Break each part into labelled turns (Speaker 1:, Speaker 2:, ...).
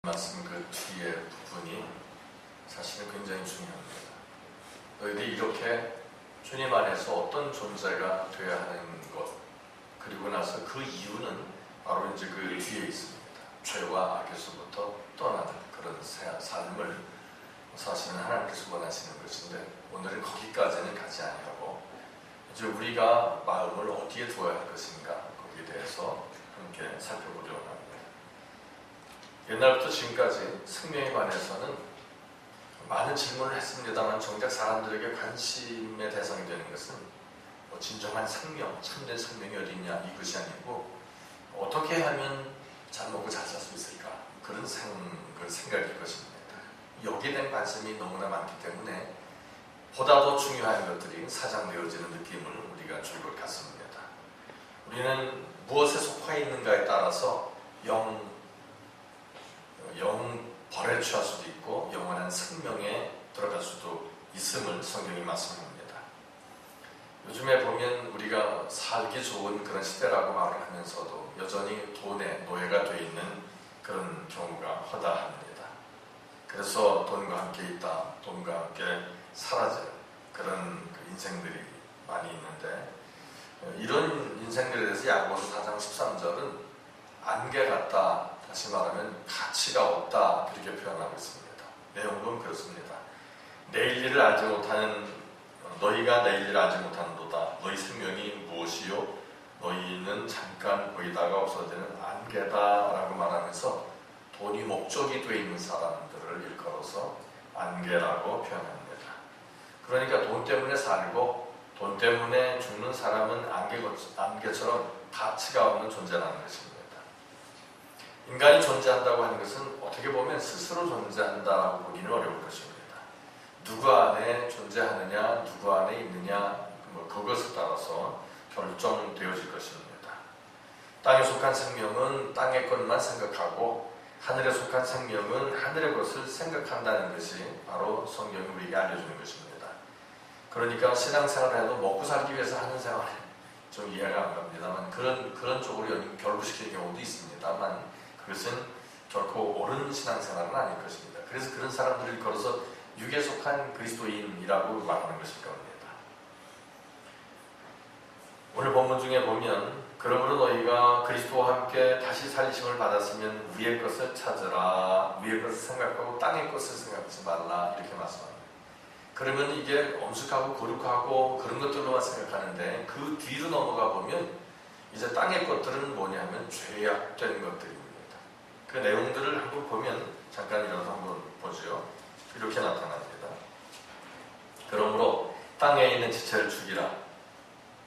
Speaker 1: 말씀 그 뒤에 부분이 사실은 굉장히 중요합니다. 너희들이 이렇게 주님 안에서 어떤 존재가 되어야 하는 것, 그리고 나서 그 이유는 바로 이제 그 뒤에 있습니다. 죄와 악에서부터 떠나는 그런 삶을 사실은 하나님께서 원하시는 것인데, 오늘은 거기까지는 가지 아니하고 이제 우리가 마음을 어디에 두어야 할 것인가, 거기에 대해서 함께 살펴보려고 합니다. 옛날부터 지금까지 생명에 관해서는 많은 질문을 했습니다만, 정작 사람들에게 관심의 대상이 되는 것은 진정한 생명, 참된 생명이 어디 있냐, 이것이 아니고 어떻게 하면 잘 먹고 잘 살 수 있을까, 그런 생각일 것입니다. 여기에 대한 관심이 너무나 많기 때문에 보다 더 중요한 것들이 사장되어지는 느낌을 우리가 줄 것 같습니다. 우리는 무엇에 속해 있는가에 따라서 벌에 취할 수도 있고 영원한 생명에 들어갈 수도 있음을 성경이 말씀합니다. 요즘에 보면 우리가 살기 좋은 그런 시대라고 말을 하면서도 여전히 돈의 노예가 되어 있는 그런 경우가 허다합니다. 그래서 돈과 함께 있다, 돈과 함께 사라질 그런 인생들이 많이 있는데, 이런 인생들에 대해서 야고보서 4장 13절은 안개 같다, 다시 말하면 가치가 없다, 그렇게 표현하고 있습니다. 내용은 그렇습니다. 내일 일을 알지 못하는 너희가 내일 일을 알지 못하는도다. 너희 생명이 무엇이요? 너희는 잠깐 보이다가 없어지는 안개다 라고 말하면서 돈이 목적이 되어 있는 사람들을 일컬어서 안개라고 표현합니다. 그러니까 돈 때문에 살고 돈 때문에 죽는 사람은 안개처럼 가치가 없는 존재라는 것입니다. 인간이 존재한다고 하는 것은 어떻게 보면 스스로 존재한다고 보기는 어려울 것입니다. 누구 안에 존재하느냐, 누구 안에 있느냐, 그것에 따라서 결정되어질 것입니다. 땅에 속한 생명은 땅의 것만 생각하고 하늘에 속한 생명은 하늘의 것을 생각한다는 것이 바로 성경이 우리에게 알려주는 것입니다. 그러니까 신앙생활을 해도 먹고 살기 위해서 하는 생활은 좀 이해가 안 갑니다만, 그런 쪽으로 결부시키는 경우도 있습니다만, 그것은 결코 옳은 신앙생활은 아닐 것입니다. 그래서 그런 사람들을 걸어서 육에 속한 그리스도인이라고 말하는 것일 겁니다. 오늘 본문 중에 보면, 그러므로 너희가 그리스도와 함께 다시 살리심을 받았으면 위의 것을 찾으라, 위의 것을 생각하고 땅의 것을 생각하지 말라, 이렇게 말씀합니다. 그러면 이게 엄숙하고 거룩하고 그런 것들로만 생각하는데, 그 뒤로 넘어가 보면 이제 땅의 것들은 뭐냐면 죄악된 것들입니다. 그 내용들을 한번 보면, 잠깐이라도 한번 보죠. 이렇게 나타납니다. 그러므로 땅에 있는 지체를 죽이라.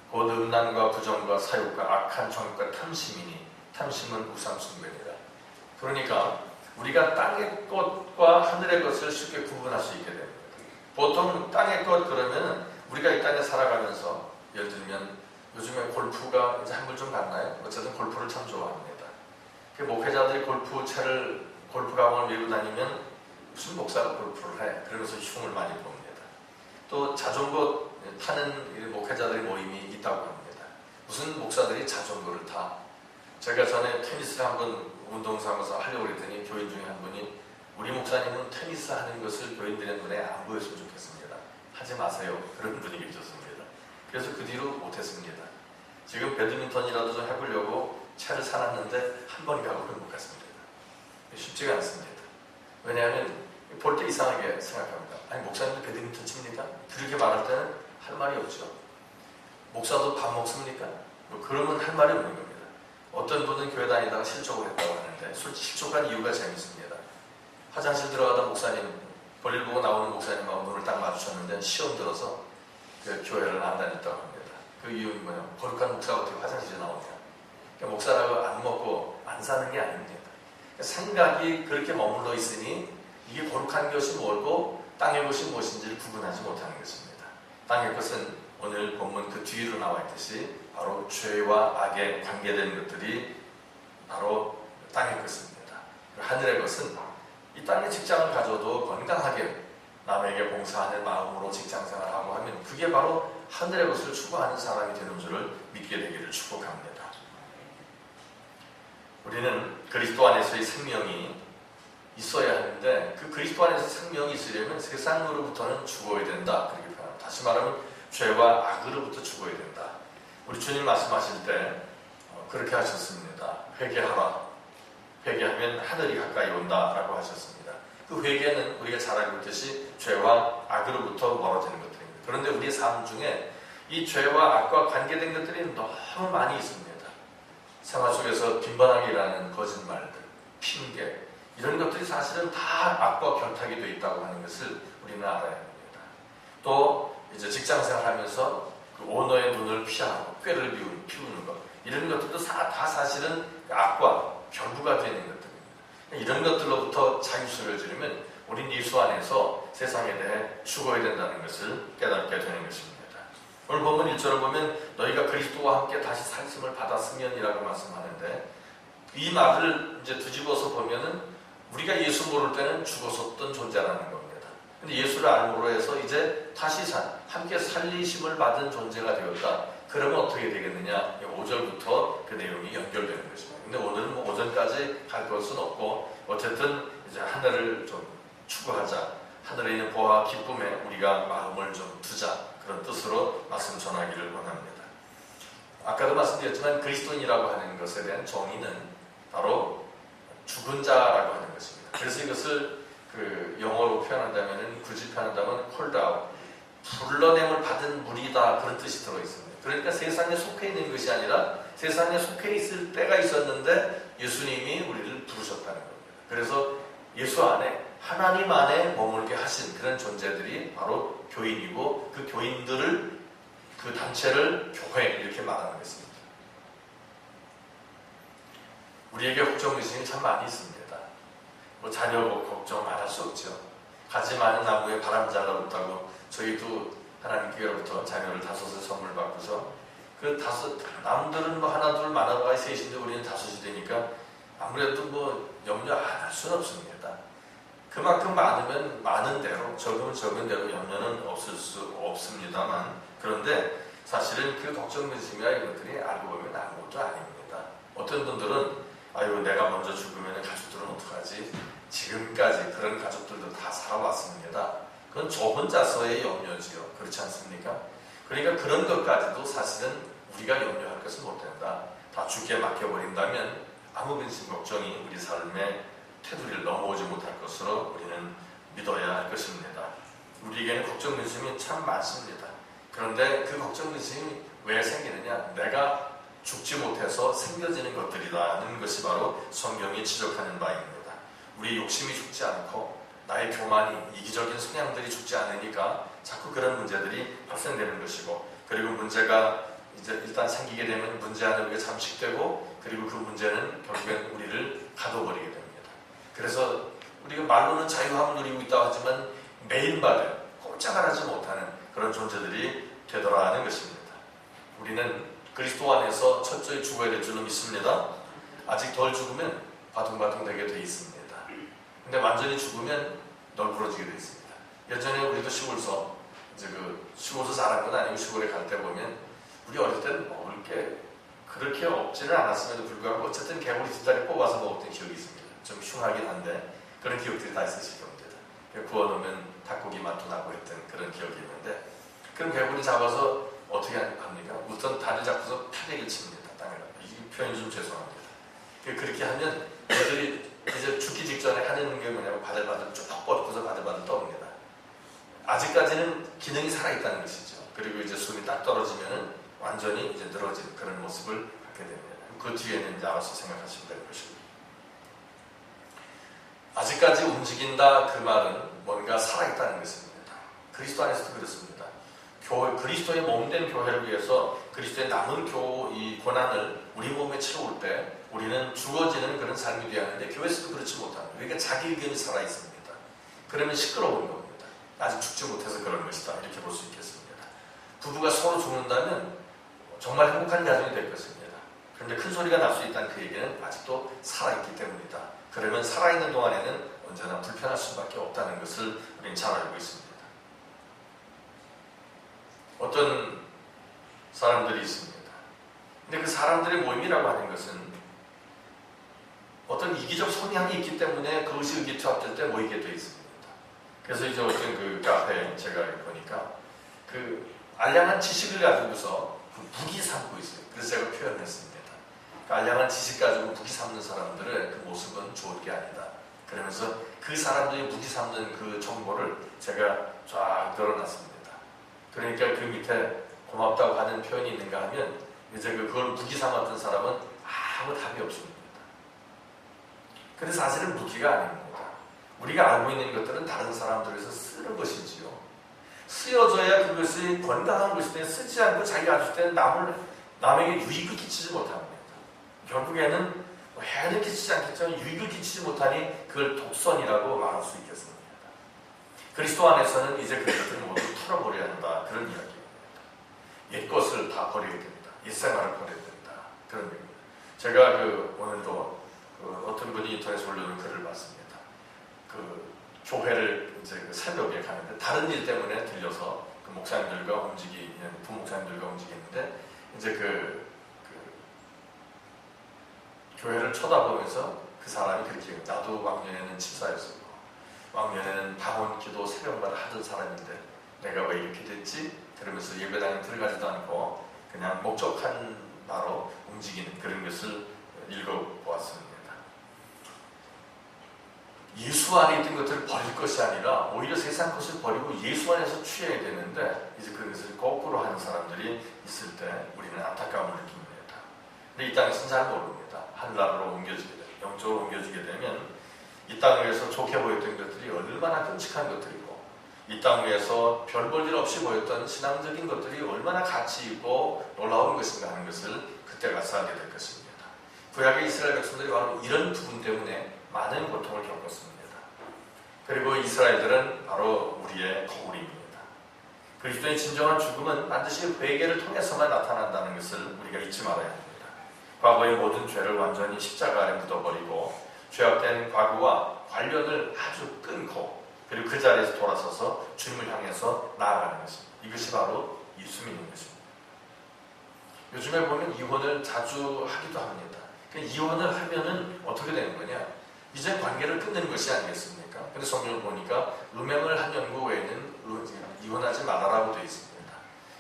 Speaker 1: 곧 음란과 부정과 사욕과 악한 정욕과 탐심이니 탐심은 우상숭배니라. 그러니까 우리가 땅의 것과 하늘의 것을 쉽게 구분할 수 있게 됩니다. 보통 땅의 것 그러면 우리가 이 땅에 살아가면서, 예를 들면 요즘에 골프가 이제 한물 좀 갔나요? 어쨌든 골프를 참 좋아합니다. 목회자들이 골프 가방을 밀고 다니면 무슨 목사가 골프를 해? 그러면서 흉을 많이 봅니다. 또 자전거 타는 목회자들의 모임이 있다고 합니다. 무슨 목사들이 자전거를 타? 제가 전에 테니스를 한번 운동장에서 하려고 했더니 교인 중에 한 분이, 우리 목사님은 테니스 하는 것을 교인들의 눈에 안 보였으면 좋겠습니다. 하지 마세요. 그런 분이 계셨습니다. 그래서 그 뒤로 못했습니다. 지금 배드민턴이라도 좀 해보려고 차를 사놨는데 한 번이 가고는 못 갔습니다. 쉽지가 않습니다. 왜냐하면 볼 때 이상하게 생각합니다. 아니, 목사님도 배드민턴 칩니까? 그렇게 말할 때는 할 말이 없죠. 목사도 밥 먹습니까? 그러면 할 말이 없는 겁니다. 어떤 분은 교회 다니다가 실족을 했다고 하는데, 실족한 이유가 재밌습니다. 화장실 들어가다 목사님, 볼일 보고 나오는 목사님하고 눈을 딱 마주쳤는데 시험 들어서 그 교회를 안 다녔다고 합니다. 그 이유는 뭐냐? 거룩한 목사가 어떻게 화장실에 나오냐? 그러니까 목사라고 안 먹고 안 사는 게 아닙니다. 그러니까 생각이 그렇게 머물러 있으니 이게 거룩한 것이 뭘고 땅의 것이 무엇인지를 구분하지 못하는 것입니다. 땅의 것은 오늘 본문 그 뒤로 나와 있듯이 바로 죄와 악에 관계되는 것들이 바로 땅의 것입니다. 하늘의 것은 이 땅에 직장을 가져도 건강하게 남에게 봉사하는 마음으로 직장생활하고 하면 그게 바로 하늘의 것을 추구하는 사람이 되는 줄을 믿게 되기를 축복합니다. 우리는 그리스도 안에서의 생명이 있는데 그 그리스도 안에서 생명이 있으려면 세상으로부터는 죽어야 된다. 그렇게 표현합니다. 다시 말하면 죄와 악으로부터 죽어야 된다. 우리 주님 말씀하실 때 그렇게 하셨습니다. 회개하라. 회개하면 하늘이 가까이 온다라고 하셨습니다. 그 회개는 우리가 잘 알고 있듯이 죄와 악으로부터 멀어지는 것들입니다. 그런데 우리의 삶 중에 이 죄와 악과 관계된 것들이 너무 많이 있습니다. 생활 속에서 빈번하게 일어나는 거짓말들, 핑계 이런 것들이 사실은 다 악과 결탁이 되어 있다고 하는 것을 우리는 알아야 합니다. 또 이제 직장생활하면서 그 오너의 눈을 피하고 꾀를 피우는 것 이런 것들도 다 사실은 악과 결부가 되는 것들입니다. 이런 것들로부터 자유스러워 지려면 우린 예수 안에서 세상에 대해 죽어야 된다는 것을 깨닫게 되는 것입니다. 오늘 본문 1절을 보면 너희가 그리스도와 함께 다시 살심을 받았으면이라고 말씀하는데 이 말을 이제 뒤집어서 보면은 우리가 예수 모를 때는 죽었었던 존재라는 겁니다. 근데 예수를 알므로 해서 이제 다시 함께 살리심을 받은 존재가 되었다. 그러면 어떻게 되겠느냐? 5절부터 그 내용이 연결되는 것입니다. 근데 오늘은 뭐 5절까지 갈 것은 없고 어쨌든 이제 하늘을 좀 추구하자. 하늘에 있는 보화 기쁨에 우리가 마음을 좀 두자. 그런 뜻으로 말씀 전하기를 원합니다. 아까도 말씀드렸지만 그리스도인이라고 하는 것에 대한 정의는 바로 죽은 자라고 하는 것입니다. 그래서 이것을 그 영어로 표현한다면 굳이 표현한다면 called out, 불러냄을 받은 무리다 그런 뜻이 들어있습니다. 그러니까 세상에 속해 있는 것이 아니라 세상에 속해 있을 때가 있었는데 예수님이 우리를 부르셨다는 겁니다. 그래서 예수 안에 하나님 안에 머물게 하신 그런 존재들이 바로 교인이고 그 교인들을 그 단체를 교회 이렇게 말하는 것입니다. 우리에게 걱정 의심이 참 많이 있습니다. 뭐 자녀 걱정 안 할 수 없죠. 가지 많은 나무에 바람자가 없다고 저희도 하나님 교회로부터 자녀를 5을 선물 받고서 그 5 남들은 뭐 하나 둘 많아봐야 셋인데 우리는 5이 되니까 아무래도 뭐 염려 안 할 수는 없습니다. 그만큼 많으면 많은 대로 적으면 적은 대로 염려는 없을 수 없습니다만 그런데 사실은 그 걱정 의심이나 이런 것들이 알고 보면 아무것도 아닙니다. 어떤 분들은 아유 내가 먼저 죽으면 가족들은 어떡하지? 지금까지 그런 가족들도 다 살아왔습니다. 그건 저 혼자서의 염려지요. 그렇지 않습니까? 그러니까 그런 것까지도 사실은 우리가 염려할 것은 못 된다. 다 죽게 맡겨버린다면 아무 근심 걱정이 우리 삶의 테두리를 넘어오지 못할 것으로 우리는 믿어야 할 것입니다. 우리에게는 걱정 근심이 참 많습니다. 그런데 그 걱정 근심이 왜 생기느냐? 내가 죽지 못해서 생겨지는 것들이라는 것이 바로 성경이 지적하는 바입니다. 우리 욕심이 죽지 않고 나의 교만이 이기적인 성향들이 죽지 않으니까 자꾸 그런 문제들이 발생되는 것이고 그리고 문제가 이제 일단 생기게 되면 문제 안에 우리가 잠식되고 그리고 그 문제는 결국엔 우리를 가둬버리게 됩니다. 그래서 우리가 말로는 자유함을 누리고 있다고 하지만 매일마다 꼼짝을 하지 못하는 그런 존재들이 되더라는 것입니다. 우리는 그리스도 안에서 철저히 죽어야 될 줄로 믿습니다. 아직 덜 죽으면 바둥바둥 되게 돼 있습니다. 근데 완전히 죽으면 널브러지게 돼 있습니다. 예전에 우리도 시골서 이제 그 시골서 자란 건 아니고 시골에 갈 때 보면 우리 어릴 때는 먹을 게 그렇게 없지는 않았음에도 불구하고 어쨌든 개구리 뒷다리 뽑아서 먹었던 기억이 있습니다. 좀 흉하긴 한데 그런 기억들이 다 있으실 겁니다. 구워놓으면 닭고기 맛도 나고 했던 그런 기억이 있는데 그럼 개구리 잡아서 어떻게 합니까? 우선 다리 잡고서 패대기를 칩니다. 땅에. 이 표현이 좀 죄송합니다. 그렇게 하면 애들이 이제 죽기 직전에 하는 게 뭐냐면 바들바들 쭉 뻗고서 바들바들 떠옵니다. 아직까지는 기능이 살아있다는 것이죠. 그리고 이제 숨이 딱 떨어지면은 완전히 이제 늘어진 그런 모습을 갖게 됩니다. 그 뒤에는 이제 알아서 생각하시면 될 것입니다. 아직까지 움직인다 그 말은 뭔가 살아있다는 것입니다. 그리스도 안에서도 그렇습니다. 그리스도의 몸된 교회를 위해서 그리스도의 남은 이 고난을 우리 몸에 치러올 때 우리는 죽어지는 그런 삶이 되어야 하는데 교회에서도 그렇지 못합니다. 그러니까 자기 의견이 살아있습니다. 그러면 시끄러운 겁니다. 아직 죽지 못해서 그런 것이다. 이렇게 볼 수 있겠습니다. 부부가 서로 죽는다면 정말 행복한 가정이 될 것입니다. 그런데 큰 소리가 날 수 있다는 그 얘기는 아직도 살아있기 때문이다. 그러면 살아있는 동안에는 언제나 불편할 수밖에 없다는 것을 우리는 잘 알고 있습니다. 어떤 사람들이 있습니다. 근데 그 사람들의 모임이라고 하는 것은 어떤 이기적 성향이 있기 때문에 그것이 의기투합될 때 모이게 돼 있습니다. 그래서 이제 어떤 그 카페에 제가 보니까 그 알량한 지식을 가지고서 무기 삼고 있어요. 그래서 제가 표현했습니다. 그 알량한 지식 가지고 무기 삼는 사람들의 그 모습은 좋을 게 아니다. 그러면서 그 사람들이 무기 삼는 그 정보를 제가 쫙 늘어놨습니다. 그러니까 그 밑에 고맙다고 하는 표현이 있는가 하면 이제 그걸 무기 삼았던 사람은 아무 답이 없습니다. 근데 사실은 무기가 아닙니다. 우리가 알고 있는 것들은 다른 사람들에서 쓰는 것이지요. 쓰여져야 그것이 건강한 것인데 쓰지 않고 자기가 가질 때는 남에게 유익을 끼치지 못합니다. 결국에는 해는 끼치지 않겠지만 유익을 끼치지 못하니 그걸 독선이라고 말할 수 있겠습니다. 그리스도 안에서는 이제 그것들을 모두 털어버려야 한다. 그런 이야기입니다. 옛 것을 다 버려야 됩니다. 옛 생활을 버려야 된다. 그런 얘기입니다. 제가 오늘도 어떤 분이 인터넷에 올려놓은 글을 봤습니다. 교회를 이제 새벽에 가는데 다른 일 때문에 들려서 그 목사님들과 부목사님들과 움직이는데 이제 교회를 쳐다보면서 그 사람이 그렇게 나도 왕년에는 집사였었고 왕년에는 방언 기도 새벽마다 하던 사람인데 내가 왜 이렇게 됐지? 그러면서 예배당에 들어가지도 않고 그냥 목적한 바로 움직이는 그런 것을 읽어보았습니다. 예수 안에 있던 것들을 버릴 것이 아니라 오히려 세상 것을 버리고 예수 안에서 취해야 되는데 이제 그것을 거꾸로 하는 사람들이 있을 때 우리는 안타까움을 느낍니다. 근데 이 땅에서는 잘 모릅니다. 하늘나라로 옮겨지게 되면, 영적으로 옮겨지게 되면 이 땅 위에서 좋게 보였던 것들이 얼마나 끔찍한 것들이고 이 땅 위에서 별 볼 일 없이 보였던 신앙적인 것들이 얼마나 가치 있고 놀라운 것인가 하는 것을 그때 가서 알게 될 것입니다. 구약의 이스라엘 백성들이 바로 이런 부분 때문에 많은 고통을 겪었습니다. 그리고 이스라엘들은 바로 우리의 거울입니다. 그리스도의 진정한 죽음은 반드시 회개를 통해서만 나타난다는 것을 우리가 잊지 말아야 합니다. 과거의 모든 죄를 완전히 십자가 아래 묻어버리고 죄악된 과거와 관련을 아주 끊고 그리고 그 자리에서 돌아서서 주님을 향해서 나아가는 것입니다. 이것이 바로 예수 믿는 것입니다. 요즘에 보면 이혼을 자주 하기도 합니다. 이혼을 하면은 어떻게 되는 거냐? 이제 관계를 끊는 것이 아니겠습니까? 근데 성경을 보니까 음행을 한 연고 외에는 이혼하지 말아라고 되어 있습니다.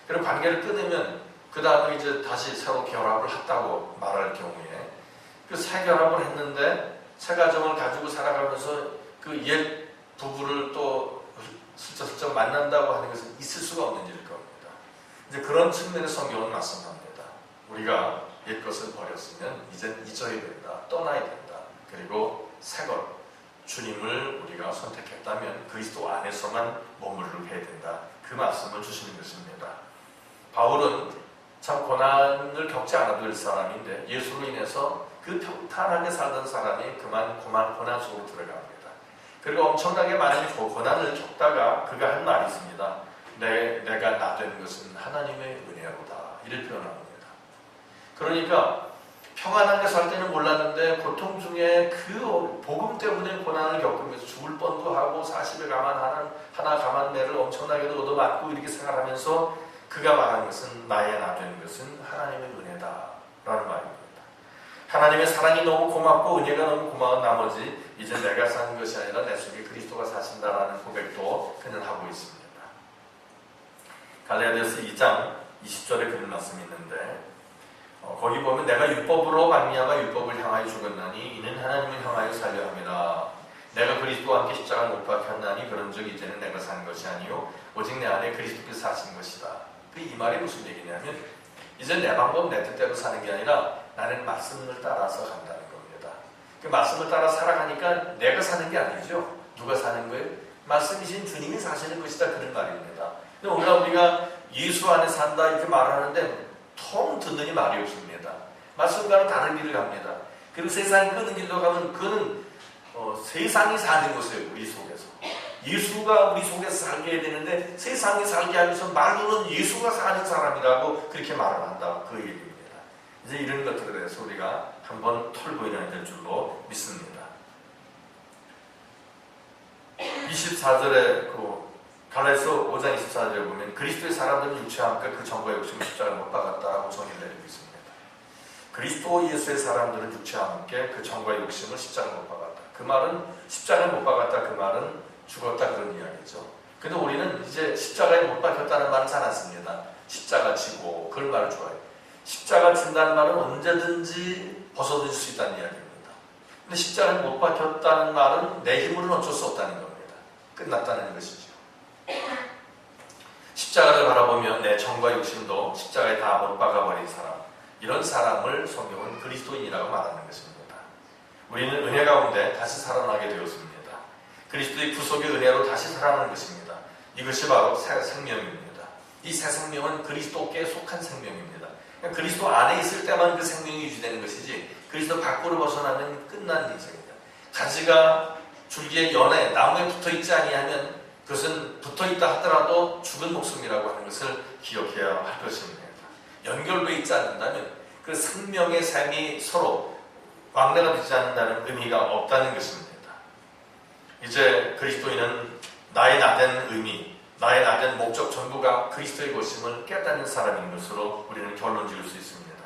Speaker 1: 그럼 관계를 끊으면 그 다음에 이제 다시 새로 결합을 했다고 말할 경우에 그 새 결합을 했는데 새 가정을 가지고 살아가면서 그 옛 부부를 또 슬쩍슬쩍 만난다고 하는 것은 있을 수가 없는 일일 겁니다. 이제 그런 측면에서 성경은 말씀합니다. 우리가 옛 것을 버렸으면 이젠 잊어야 된다. 떠나야 된다. 그리고 새것 주님을 우리가 선택했다면 그리스도 안에서만 머무르게 해야 된다. 그 말씀을 주시는 것입니다. 바울은 참 고난을 겪지 않아도 될 사람인데 예수로 인해서 그 평탄하게 살던 사람이 그만 고난 속으로 들어갑니다. 그리고 엄청나게 많은 고난을 겪다가 그가 한 말이 있습니다. 내가 나 된 것은 하나님의 은혜로다. 이를 표현합니다. 그러니까 평안하게 살 때는 몰랐는데 고통 중에 그 복음 때문에 고난을 겪으면서 죽을 뻔도 하고 40에 가만매를 엄청나게도 얻어맞고 이렇게 생활하면서 그가 말한 것은 나의 나 되는 것은 하나님의 은혜다 라는 말입니다. 하나님의 사랑이 너무 고맙고 은혜가 너무 고마운 나머지 이제 내가 사는 것이 아니라 내 속에 그리스도가 사신다라는 고백도 그는 하고 있습니다. 갈라디아서 2장 20절에 그런 말씀이 있는데 거기 보면 내가 율법으로 말미암아 율법을 향하여 죽었나니 이는 하나님을 향하여 살려 함이라. 내가 그리스도와 함께 십자가를 못 박혔나니 그런즉 이제는 내가 사는 것이 아니요 오직 내 안에 그리스도께서 사신 것이다. 이 말이 무슨 얘기냐면 이제 내 방법 내 뜻대로 사는 게 아니라 나는 말씀을 따라서 간다는 겁니다. 그 말씀을 따라 살아가니까 내가 사는 게 아니죠. 누가 사는 거예요? 말씀이신 주님이 사시는 것이다. 그런 말입니다. 근데 오늘 우리가 예수 안에 산다 이렇게 말하는데 통 듣느니 말이 없습니다. 말씀과는 다른 길을 갑니다. 그리고 세상이 끄는 길로 가면 그는 세상이 사는 것이에요. 우리 속에서. 예수가 우리 속에서 살게 해야 되는데 세상이 살게 하면서 말로는 예수가 사는 사람이라고 그렇게 말을 한다. 그 얘기입니다. 이제 이런 것들에 대해서 우리가 한번 털보이려야 될 줄로 믿습니다. 24절에 갈라디아서 5장 24절에 보면 그리스도의 사람들은 육체와 함께 그 정과 욕심을 십자가를 못 박았다라고 정의를 내리고 있습니다. 그리스도 예수의 사람들은 육체와 함께 그 정과 욕심을 십자가에 못 박았다. 그 말은 십자가에 못 박았다. 그 말은 죽었다 그런 이야기죠. 근데 우리는 이제 십자가에 못 박혔다는 말은 잘 안 씁니다. 십자가 지고 그런 말을 좋아해요. 십자가 진다는 말은 언제든지 벗어질 수 있다는 이야기입니다. 근데 십자가에 못 박혔다는 말은 내 힘으로는 어쩔 수 없다는 겁니다. 끝났다는 것이죠. 십자가를 바라보며 내 정과 욕심도 십자가에 다 못 박아버린 사람, 이런 사람을 성경은 그리스도인이라고 말하는 것입니다. 우리는 은혜 가운데 다시 살아나게 되었습니다. 그리스도의 구속의 은혜로 다시 살아나는 것입니다. 이것이 바로 새 생명입니다. 이 새 생명은 그리스도께 속한 생명입니다. 그리스도 안에 있을 때만 그 생명이 유지되는 것이지 그리스도 밖으로 벗어나면 끝난 인생입니다. 가지가 줄기에 연에 나무에 붙어있지 아니하면 그것은 붙어있다 하더라도 죽은 목숨이라고 하는 것을 기억해야 할 것입니다. 연결되어 있지 않는다면 그 생명의 삶이 서로 왕래가 되지 않는다는 의미가 없다는 것입니다. 이제 그리스도인은 나의 나된 의미, 나의 나된 목적 전부가 그리스도의 것임을 깨닫는 사람인 것으로 우리는 결론 지을 수 있습니다.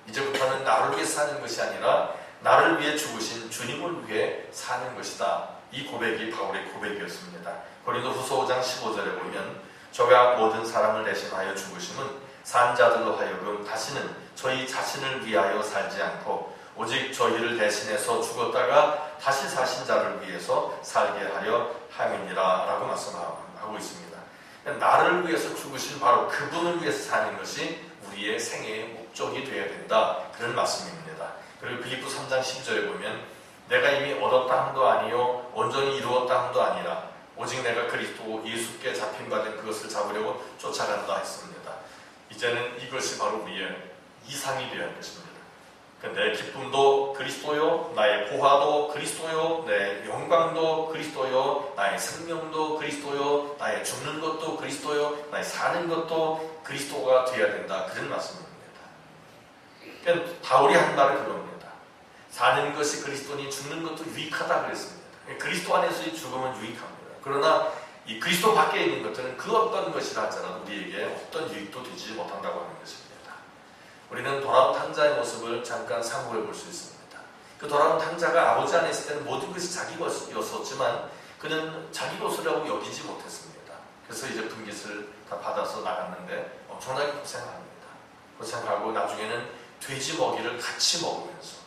Speaker 1: 이제부터는 나를 위해 사는 것이 아니라 나를 위해 죽으신 주님을 위해 사는 것이다. 이 고백이 바울의 고백이었습니다. 고린도후서 5장 15절에 보면 저가 모든 사람을 대신하여 죽으심은 산 자들로 하여금 다시는 저희 자신을 위하여 살지 않고 오직 저희를 대신해서 죽었다가 다시 사신 자를 위해서 살게 하려 함이니라 라고 말씀하고 있습니다. 나를 위해서 죽으신 바로 그분을 위해서 사는 것이 우리의 생애의 목적이 되어야 된다, 그런 말씀입니다. 그리고 빌립보 3장 10절에 보면 내가 이미 얻었다 함도 아니요 온전히 이루었다 함도 아니라 오직 내가 그리스도 예수께 잡힌 바 된 그것을 잡으려고 쫓아간다 했습니다. 이제는 이것이 바로 우리의 이상이 되어야 할 것입니다. 내 기쁨도 그리스도요, 나의 보화도 그리스도요, 내 영광도 그리스도요, 나의 생명도 그리스도요, 나의 죽는 것도 그리스도요, 나의 사는 것도 그리스도가 되어야 된다, 그런 말씀입니다. 그러니까 바울이 한 말은 그겁니다. 사는 것이 그리스도니 죽는 것도 유익하다 그랬습니다. 그리스도 안에서의 죽음은 유익합니다. 그러나 이 그리스도 밖에 있는 것들은 그 어떤 것이라 할지라도 우리에게 어떤 유익도 되지 못한다고 하는 것입니다. 우리는 돌아온 탕자의 모습을 잠깐 상고해 볼 수 있습니다. 그 돌아온 탕자가 아버지 안에 있을 때는 모든 것이 자기 것이었지만 그는 자기 것이라고 여기지 못했습니다. 그래서 이제 분깃을 다 받아서 나갔는데 엄청나게 고생합니다. 고생하고 나중에는 돼지 먹이를 같이 먹으면서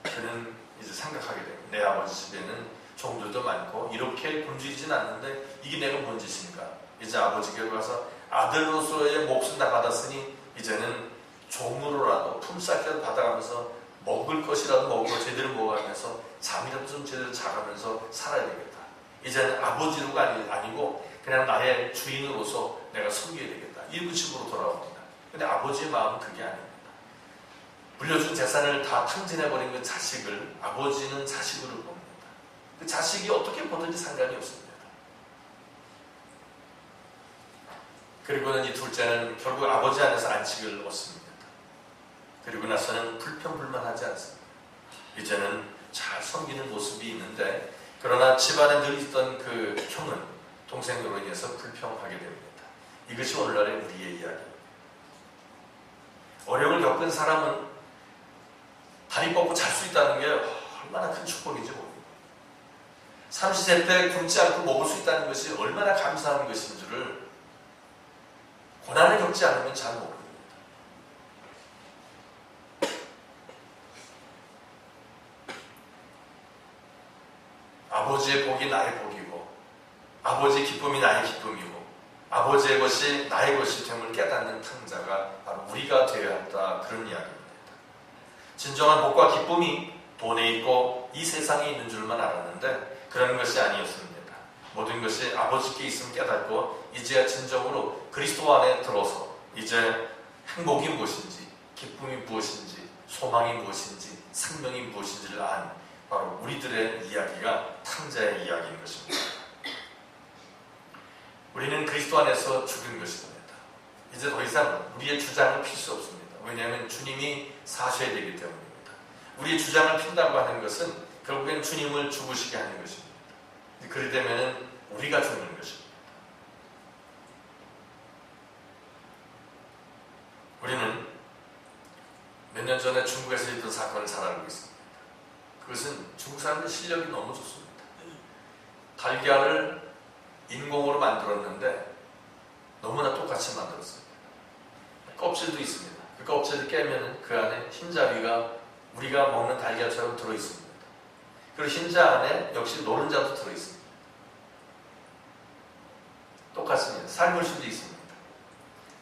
Speaker 1: 그는 이제 생각하게 됩니다. 내 아버지 집에는 종들도 많고 이렇게 굶주리진 않는데 이게 내가 뭔 짓인가. 이제 아버지께 가서 아들로서의 몫은 다 받았으니 이제는 종으로라도 품삯이라도 받아가면서 먹을 것이라도 먹고 제대로 먹어가면서 잠이라도 좀 제대로 자가면서 살아야 되겠다. 이제는 아버지로가 아니고 그냥 나의 주인으로서 내가 섬겨야 되겠다. 이런 식으로 돌아옵니다. 근데 아버지의 마음은 그게 아닙니다. 물려준 재산을 다 탕진해버린 그 자식을 아버지는 자식으로 봅니다. 그 자식이 어떻게 보든지 상관이 없습니다. 그리고는 이 둘째는 결국 아버지 안에서 안식을 얻습니다. 그리고 나서는 불평불만하지 않습니다. 이제는 잘 섬기는 모습이 있는데 그러나 집안에 늘 있던 그 형은 동생으로 인해서 불평하게 됩니다. 이것이 오늘날의 우리의 이야기입니다. 어려움을 겪은 사람은 다리 뻗고 잘 수 있다는 게 얼마나 큰 축복인지 모릅니다. 삼시세 때 굶지 않고 먹을 수 있다는 것이 얼마나 감사한 것인지를 고난을 겪지 않으면 잘 모릅니다. 아버지의 복이 나의 복이고 아버지의 기쁨이 나의 기쁨이고 아버지의 것이 나의 것이 됨을 깨닫는 탕자가 바로 우리가 되어야 한다, 그런 이야기입니다. 진정한 복과 기쁨이 돈에 있고 이 세상에 있는 줄만 알았는데 그런 것이 아니었습니다. 모든 것이 아버지께 있음을 깨닫고 이제야 진정으로 그리스도 안에 들어서 이제 행복이 무엇인지 기쁨이 무엇인지 소망이 무엇인지 생명이 무엇인지를 안 바로 우리들의 이야기가 탕자의 이야기인 것입니다. 우리는 그리스도 안에서 죽은 것입니다. 이제 더 이상 우리의 주장을 필 수 없습니다. 왜냐하면 주님이 사셔야 되기 때문입니다. 우리의 주장을 핀다고 하는 것은 결국엔 주님을 죽으시게 하는 것입니다. 그리 되면 우리가 죽는 것입니다. 우리는 몇 년 전에 중국에서 있던 사건을 잘 알고 있습니다. 그것은 중국 사람들 실력이 너무 좋습니다. 달걀을 인공으로 만들었는데 너무나 똑같이 만들었어요. 껍질도 있습니다. 그 껍질을 깨면 그 안에 흰자위가 우리가 먹는 달걀처럼 들어있습니다. 그리고 흰자 안에 역시 노른자도 들어있습니다. 똑같습니다. 삶을 수도 있습니다.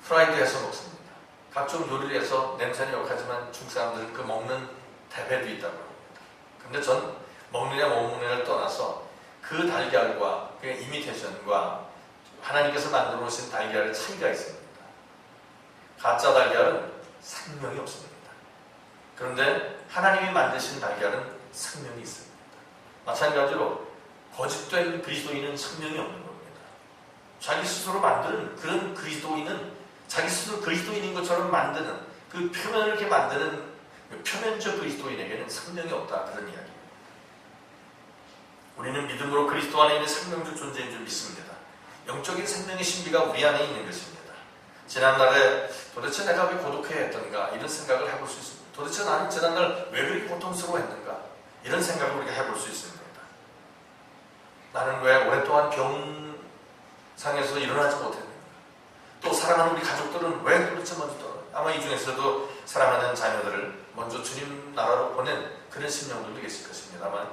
Speaker 1: 프라이드 해서 먹습니다. 각종 요리를 해서 냄새는 역하지만 중국 사람들은 그 먹는 대배도 있다고 합니다. 근데 전 먹느냐 못 먹느냐를 떠나서 그 달걀과 그 이미테이션과 하나님께서 만들어 놓으신 달걀의 차이가 있습니다. 가짜 달걀은 생명이 없습니다. 그런데 하나님이 만드신 달걀은 생명이 있습니다. 마찬가지로 거짓된 그리스도인은 생명이 없는 겁니다. 자기 스스로 만드는 그런 그리스도인은 자기 스스로 그리스도인인 것처럼 만드는 그 표면을 이렇게 만드는 그 표면적 그리스도인에게는 생명이 없다, 그런 이야기입니다. 우리는 믿음으로 그리스도 안에 있는 생명적 존재인 줄 믿습니다. 영적인 생명의 신비가 우리 안에 있는 것입니다. 지난날에 도대체 내가 왜 고독해야 했던가 이런 생각을 해볼 수 있습니다. 도대체 나는 지난날 왜 그렇게 고통스러워했는가 이런 생각을 우리가 해볼 수 있습니다. 나는 왜 오랫동안 병상에서 일어나지 못했는가? 또 사랑하는 우리 가족들은 왜 도대체 먼저 떠나요? 아마 이 중에서도 사랑하는 자녀들을 먼저 주님 나라로 보낸 그런 심령들도 계실 것입니다만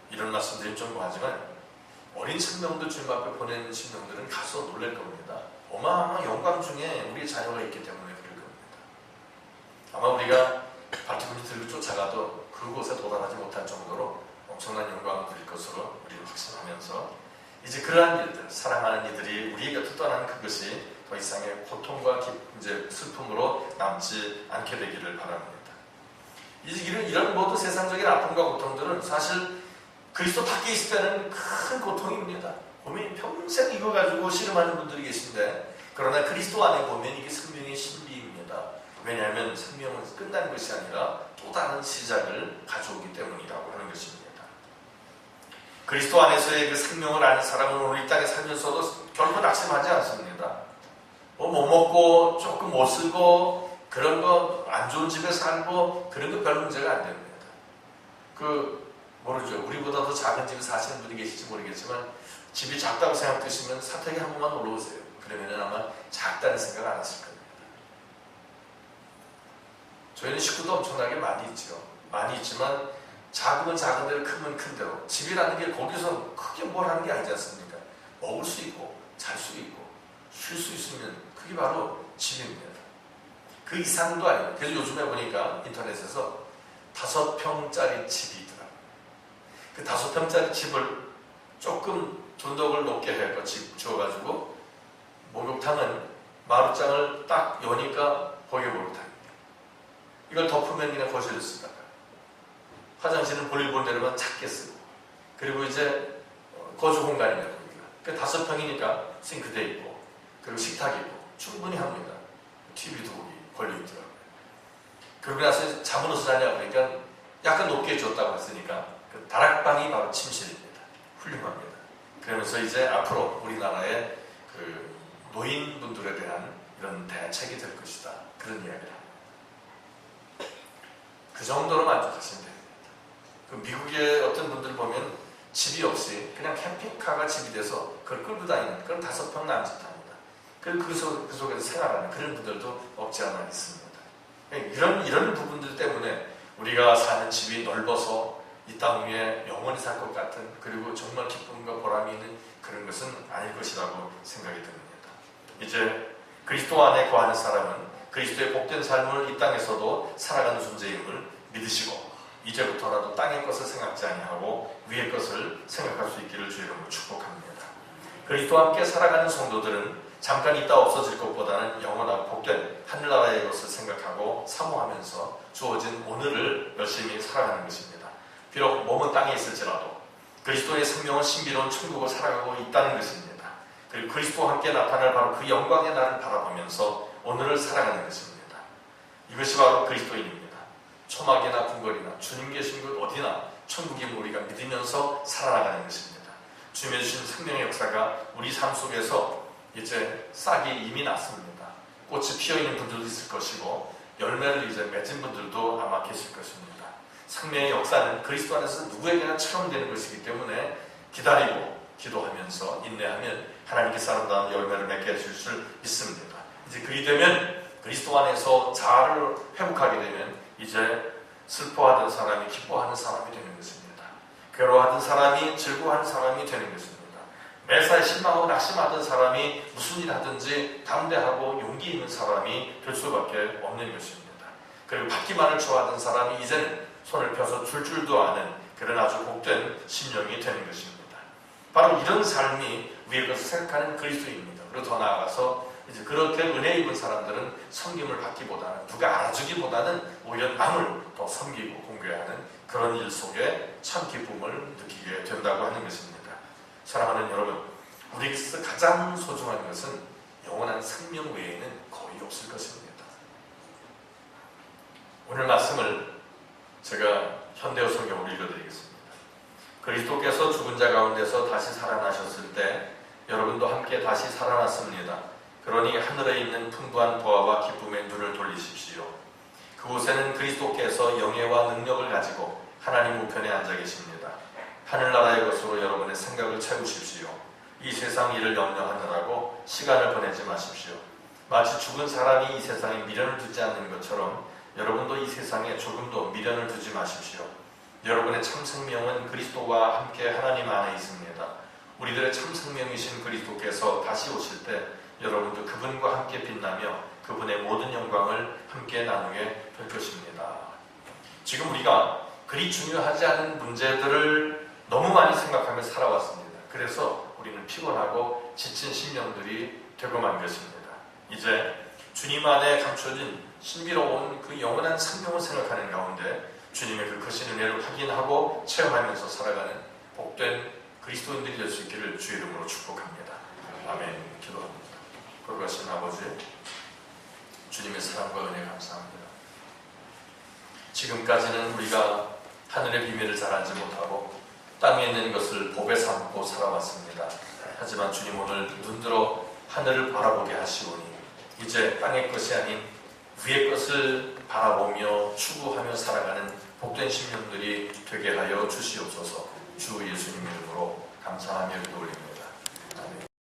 Speaker 1: 이런 말씀드리면 좀 뭐하지만 어린 생명들 주님 앞에 보낸 심령들은 가서 놀랄 겁니다. 어마어마한 영광 중에 우리 자녀가 있기 때문에 그럴 겁니다. 아마 우리가 발톱을 들고 쫓아가도 그곳에 도달하지 못할 정도로 엄청난 영광을 누릴 것으로 우리는 확신하면서 이제 그러한 일들, 사랑하는 이들이 우리 곁을 떠나는 그것이 더 이상의 고통과 이제 슬픔으로 남지 않게 되기를 바랍니다. 이제 이런 모든 세상적인 아픔과 고통들은 사실 그리스도 밖에 있을 때는 큰 고통입니다. 보면 평생 이거 가지고 씨름하는 분들이 계신데 그러나 그리스도 안에 보면 이게 생명의 신비입니다. 왜냐하면 생명은 끝난 것이 아니라 또 다른 시작을 가져오기 때문이라고 하는 것입니다. 그리스도 안에서의 그 생명을 아는 사람은 오늘 이 땅에 살면서도 결코 낙심하지 않습니다. 못 먹고 조금 못 쓰고 그런 거 안 좋은 집에 살고 그런 거 별 문제가 안 됩니다. 모르죠. 우리보다 더 작은 집에 사시는 분이 계실지 모르겠지만 집이 작다고 생각되시면 사택에 한 번만 놀러 오세요. 그러면 아마 작다는 생각 안 하실 겁니다. 저희는 식구도 엄청나게 많이 있죠. 많이 있지만 작으면 작은 대로 크면 큰 대로 집이라는 게 거기서 크게 뭘 하는 게 아니지 않습니까? 먹을 수 있고 잘 수 있고 쉴 수 있으면 그게 바로 집입니다. 그 이상도 아니에요. 그래서 요즘에 보니까 인터넷에서 5평짜리 집이 있더라고요. 그 5평짜리 집을 조금 존덕을 높게 해서 지어가지고 목욕탕은 마루장을 딱 여니까 거기에 목욕탕입니다. 이걸 덮으면 그냥 거실을 쓰다가 화장실은 볼일 본 대로만 작게 쓰고 그리고 이제 거주 공간이냐 거기가 그 5평이니까 싱크대 있고 그리고 식탁 있고 충분히 합니다. TV도 거기 걸려있더라고요. 그러고 나서 잠은 어디서 자냐 그러니까 약간 높게 줬다고 했으니까 그 다락방이 바로 침실입니다. 훌륭합니다. 그러면서 이제 앞으로 우리나라의 그 노인분들에 대한 이런 대책이 될 것이다. 그런 이야기를 합니다. 그 정도로 만족하시면 됩니다. 그 미국의 어떤 분들 보면 집이 없이 그냥 캠핑카가 집이 돼서 그걸 끌고 다니는 그런 5평 남짓합니다. 그리고 그 속에서 생활하는 그런 분들도 없지 않아 있습니다. 이런 부분들 때문에 우리가 사는 집이 넓어서 이 땅 위에 영원히 살 것 같은 그리고 정말 기쁨과 보람이 있는 그런 것은 아닐 것이라고 생각이 듭니다. 이제 그리스도 안에 거하는 사람은 그리스도의 복된 삶을 이 땅에서도 살아가는 존재임을 믿으시고 이제부터라도 땅의 것을 생각지 아니하고 위의 것을 생각할 수 있기를 주의 이름으로 축복합니다. 그리스도와 함께 살아가는 성도들은 잠깐 있다 없어질 것보다는 영원하고 복된 하늘나라의 것을 생각하고 사모하면서 주어진 오늘을 열심히 살아가는 것입니다. 비록 몸은 땅에 있을지라도 그리스도의 생명은 신비로운 천국을 살아가고 있다는 것입니다. 그리고 그리스도와 함께 나타날 바로 그 영광의 날을 바라보면서 오늘을 살아가는 것입니다. 이것이 바로 그리스도인입니다. 초막이나 궁궐이나 주님 계신 곳 어디나 천국임을 우리가 믿으면서 살아나가는 것입니다. 주님의 주신 생명의 역사가 우리 삶 속에서 이제 싹이 이미 났습니다. 꽃이 피어있는 분들도 있을 것이고 열매를 이제 맺은 분들도 아마 계실 것입니다. 생명의 역사는 그리스도 안에서 누구에게나 체험되는 것이기 때문에 기다리고 기도하면서 인내하면 하나님께서 아름다운 열매를 맺게 해줄 줄 믿습니다. 이제 그리 되면 그리스도 안에서 자아를 회복하게 되면 이제 슬퍼하던 사람이 기뻐하는 사람이 되는 것입니다. 괴로워하던 사람이 즐거워하는 사람이 되는 것입니다. 매사에 실망하고 낙심하던 사람이 무슨 일 하든지 담대하고 용기 있는 사람이 될 수밖에 없는 것입니다. 그리고 받기만을 좋아하던 사람이 이제는 손을 펴서 줄 줄도 아는 그런 아주 복된 심령이 되는 것입니다. 바로 이런 삶이 위의 것을 생각하는 그리스도입니다. 그리고 더 나아가서 이제 그렇게 은혜 입은 사람들은 섬김을 받기보다는 누가 알아주기보다는 오히려 남을 더 섬기고 공개하는 그런 일 속에 참 기쁨을 느끼게 된다고 하는 것입니다. 사랑하는 여러분, 우리에게서 가장 소중한 것은 영원한 생명 외에는 거의 없을 것입니다. 오늘 말씀을 제가 현대어 성경으로 읽어드리겠습니다. 그리스도께서 죽은 자 가운데서 다시 살아나셨을 때 여러분도 함께 다시 살아났습니다. 그러니 하늘에 있는 풍부한 보화와 기쁨의 눈을 돌리십시오. 그곳에는 그리스도께서 영예와 능력을 가지고 하나님 우편에 앉아 계십니다. 하늘나라의 것으로 여러분의 생각을 채우십시오. 이 세상 일을 염려하느라고 시간을 보내지 마십시오. 마치 죽은 사람이 이 세상에 미련을 두지 않는 것처럼 여러분도 이 세상에 조금도 미련을 두지 마십시오. 여러분의 참 생명은 그리스도와 함께 하나님 안에 있습니다. 우리들의 참 생명이신 그리스도께서 다시 오실 때 여러분도 그분과 함께 빛나며 그분의 모든 영광을 함께 나누게 될 것입니다. 지금 우리가 그리 중요하지 않은 문제들을 너무 많이 생각하며 살아왔습니다. 그래서 우리는 피곤하고 지친 심령들이 되고 만 것입니다. 이제 주님 안에 감춰진 신비로운 그 영원한 생명을 생각하는 가운데 주님의 그 크신 은혜를 확인하고 체험하면서 살아가는 복된 그리스도인들이 될 수 있기를 주의 이름으로 축복합니다. 아멘. 기도합니다. 거룩하신 아버지, 주님의 사랑과 은혜 감사합니다. 지금까지는 우리가 하늘의 비밀을 잘 알지 못하고 땅에 있는 것을 복에 삼고 살아왔습니다. 하지만 주님 오늘 눈들어 하늘을 바라보게 하시오니 이제 땅의 것이 아닌 위의 것을 바라보며 추구하며 살아가는 복된 심령들이 되게 하여 주시옵소서. 주 예수님 이름으로 감사하며 기도 올립니다.